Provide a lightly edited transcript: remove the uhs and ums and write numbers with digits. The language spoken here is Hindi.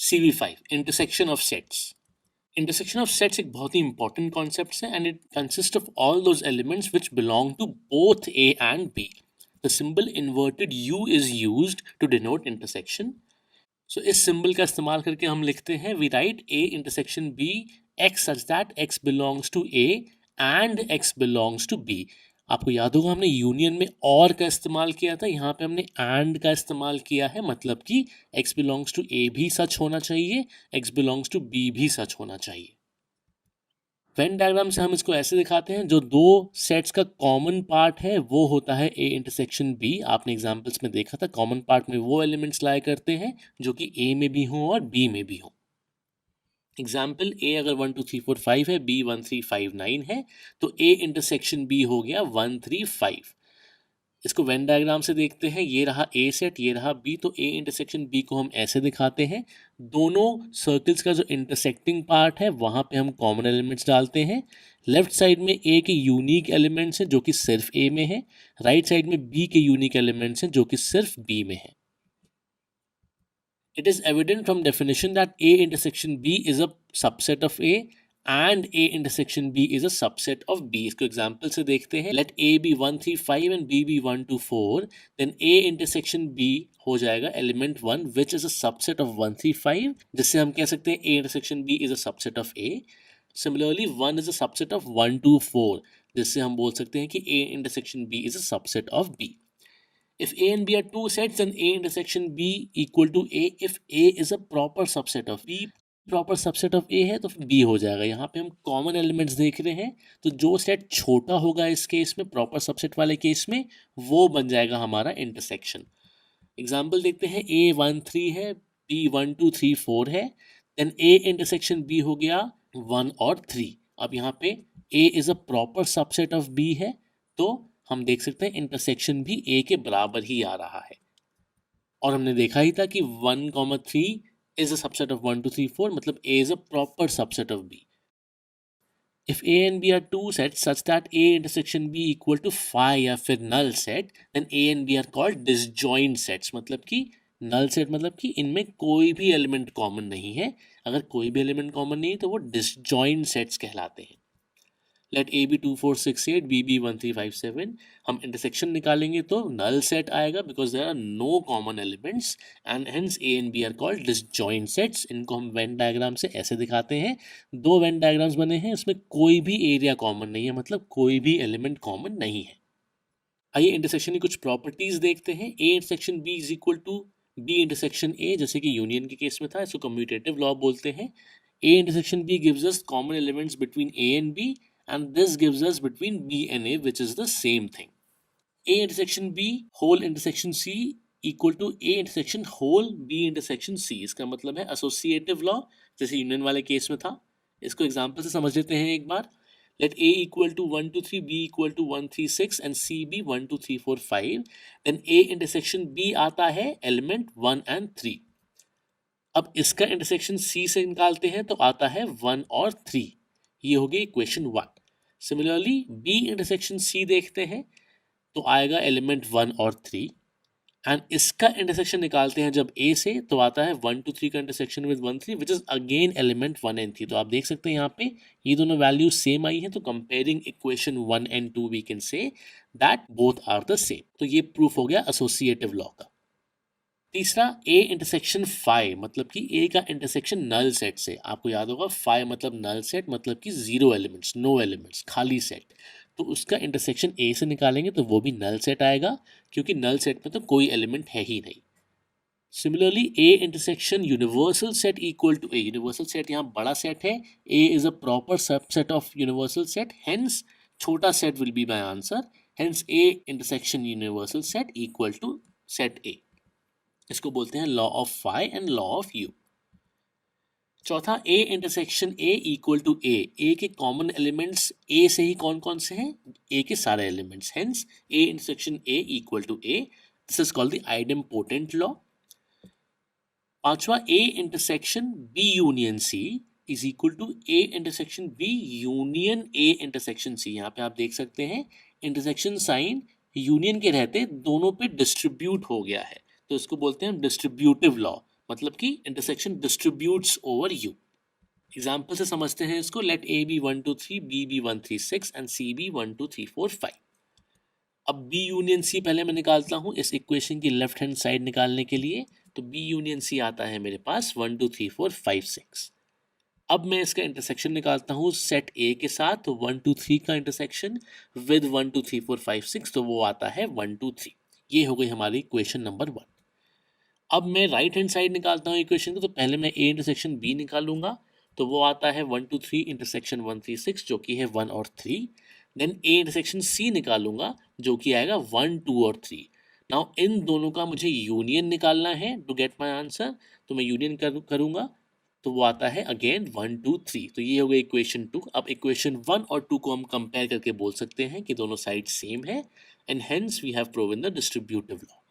CV5 intersection of sets. Intersection of sets एक बहुत ही इंपॉर्टेंट कॉन्सेप्ट है and it consist of all those elements which belong to both A and B. The symbol inverted U is used to denote intersection. So इस सिंबल का इस्तेमाल करके हम लिखते हैं we write A intersection B X such that X belongs to A and X belongs to B. आपको याद होगा हमने यूनियन में और का इस्तेमाल किया था, यहाँ पे हमने एंड का इस्तेमाल किया है, मतलब कि X belongs to A भी सच होना चाहिए, X belongs to B भी सच होना चाहिए। वेन डायग्राम से हम इसको ऐसे दिखाते हैं, जो दो सेट्स का कॉमन पार्ट है वो होता है A इंटरसेक्शन B। आपने एग्जांपल्स में देखा था कॉमन पार्ट में वो एलिमेंट्स लाया करते हैं जो कि A में भी हों और B में भी हों। एग्जाम्पल A अगर 1 2 3 4 5 है, B 1 3 5 9 है, तो A इंटरसेक्शन B हो गया 1 3 5। इसको वेन डायग्राम से देखते हैं, ये रहा A सेट, ये रहा B, तो A इंटरसेक्शन B को हम ऐसे दिखाते हैं, दोनों सर्कल्स का जो इंटरसेक्टिंग पार्ट है वहाँ पे हम कॉमन एलिमेंट्स डालते हैं। लेफ्ट साइड में A के यूनिक एलिमेंट्स हैं जो कि सिर्फ A में है, राइट साइड में B के यूनिक एलिमेंट्स हैं जो कि सिर्फ B में है। It is evident from definition that A intersection B is a subset of A and A intersection B is a subset of B. इसको एग्जाम्पल से देखते हैं। Let A be 1 3 5 and B be 1 2 4, then A intersection B हो जाएगा element 1 which is a subset of 1 3 5, जिससे हम कह सकते हैं A intersection B is a subset of A. Similarly 1 is a subset of 1 2 4, जिससे हम बोल सकते हैं कि A intersection B is a subset of B. If A and B are two sets, then A intersection B equal to A if A is a proper subset of B. Proper subset of A है तो फिर B हो जाएगा। यहाँ पे हम कॉमन एलिमेंट्स देख रहे हैं, तो जो सेट छोटा होगा इस केस में, प्रॉपर सबसेट वाले केस में, वो बन जाएगा हमारा इंटरसेक्शन। एग्जाम्पल देखते हैं, A 1 3 है, B 1 2 3 4 है, देन A इंटरसेक्शन B हो गया 1 और 3। अब यहाँ पे A is a proper subset of B है, तो हम देख सकते हैं इंटरसेक्शन भी A के बराबर ही आ रहा है। और हमने देखा ही था कि 1, 3 is a subset of 1 2 3 4, मतलब A is a proper subset of B. If A and B are two sets such that A intersection B equal to phi या फिर null set, then A and B are called disjoint sets. मतलब कि null set मतलब कि इनमें कोई भी एलिमेंट कॉमन नहीं है। अगर कोई भी एलिमेंट कॉमन नहीं है तो वो disjoint sets कहलाते हैं। Let A be 2 4 6 8, B be 1 3 5 7. हम इंटरसेक्शन निकालेंगे तो null set आएगा because there are no common elements and hence A and B are called disjoint sets. इनको हम वेन डायग्राम से ऐसे दिखाते हैं, दो वेन डायग्राम्स बने हैं, उसमें कोई भी एरिया कॉमन नहीं है, मतलब कोई भी एलिमेंट कॉमन नहीं है। आइए इंटरसेक्शन की कुछ प्रॉपर्टीज देखते हैं। A intersection B is equal to B intersection A, जैसे कि यूनियन के केस में था, इसको कम्यूटेटिव लॉ बोलते हैं। A intersection B gives us common elements between A and B, and this gives us between B and A, which is the same thing. A intersection B whole intersection C equal to A intersection whole B intersection C. इसका मतलब है associative law, जैसे यूनियन वाले केस में था। इसको एग्जाम्पल से समझ लेते हैं एक बार। Let A equal to 1 2 3, B equal to 1 3 6 and C be 1 2 3 4 5. Then A intersection B आता है element 1 and 3. अब इसका इंटरसेक्शन C से निकालते हैं तो आता है 1 और 3। ये हो गई equation 1। Similarly B intersection C देखते हैं तो आएगा एलिमेंट 1 और 3, एंड इसका इंटरसेक्शन निकालते हैं जब A से तो आता है 1 2 3 का intersection with 1 3 which is again element 1 and 3। तो आप देख सकते हैं यहाँ पे ये दोनों वैल्यूज सेम आई हैं, तो comparing equation 1 and 2 we can say that both are the same. तो ये प्रूफ हो गया एसोसिएटिव लॉ का। तीसरा A इंटरसेक्शन फाई, मतलब कि A का इंटरसेक्शन नल सेट से। आपको याद होगा फाई मतलब नल सेट, मतलब कि जीरो एलिमेंट्स, नो एलिमेंट्स, खाली सेट। तो उसका इंटरसेक्शन A से निकालेंगे तो वो भी नल सेट आएगा, क्योंकि नल सेट में तो कोई एलिमेंट है ही नहीं। Similarly A intersection universal set equal to A, universal set यहाँ बड़ा सेट है, A is a proper subset of universal set, hence छोटा set will be my answer, hence A intersection universal set equal to set A। इसको बोलते हैं law of phi and law of U. चौथा A intersection A equal to A, A के कॉमन एलिमेंट्स A से ही कौन कौन से हैं? A के सारे elements, hence A intersection A equal to A। This is called the idempotent law. पांचवा A intersection B union C is equal to A intersection B union A intersection C। यहाँ पे आप देख सकते हैं इंटरसेक्शन साइन यूनियन के रहते दोनों पे डिस्ट्रीब्यूट हो गया है, तो इसको बोलते हैं डिस्ट्रीब्यूटिव लॉ, मतलब कि intersection distributes over U. Example से समझते हैं इसको। Let A be 1 2 3, B be 1 3 6 and C be 1 2 3 4 5। अब बी यूनियन सी पहले मैं निकालता हूँ इस इक्वेशन की लेफ्ट हैंड साइड निकालने के लिए। तो बी यूनियन सी आता है मेरे पास 1 2 3 4 5 6। अब मैं इसका इंटरसेक्शन निकालता हूँ सेट ए के साथ। तो 1 2 3 का इंटरसेक्शन विद 1 2 3 4 5 6, तो वो आता है 1 2 3। ये हो गई हमारी इक्वेशन नंबर 1। अब मैं राइट हैंड साइड निकालता हूँ इक्वेशन को। तो पहले मैं ए इंटरसेक्शन बी निकालूंगा। तो वो आता है 1 2 3 इंटरसेक्शन 1 3 6, जो कि है 1 और 3। देन ए इंटरसेक्शन सी निकालूंगा, जो कि आएगा 1 2 और 3। नाउ इन दोनों का मुझे यूनियन निकालना है टू गेट माई आंसर। तो मैं यूनियन करूंगा। तो वो आता है अगेन 1 2 3। तो ये हो गई इक्वेशन 2। अब इक्वेशन 1 और 2 को हम कंपेयर करके बोल सकते हैं कि दोनों साइड सेम है, and hence we have proven the distributive law.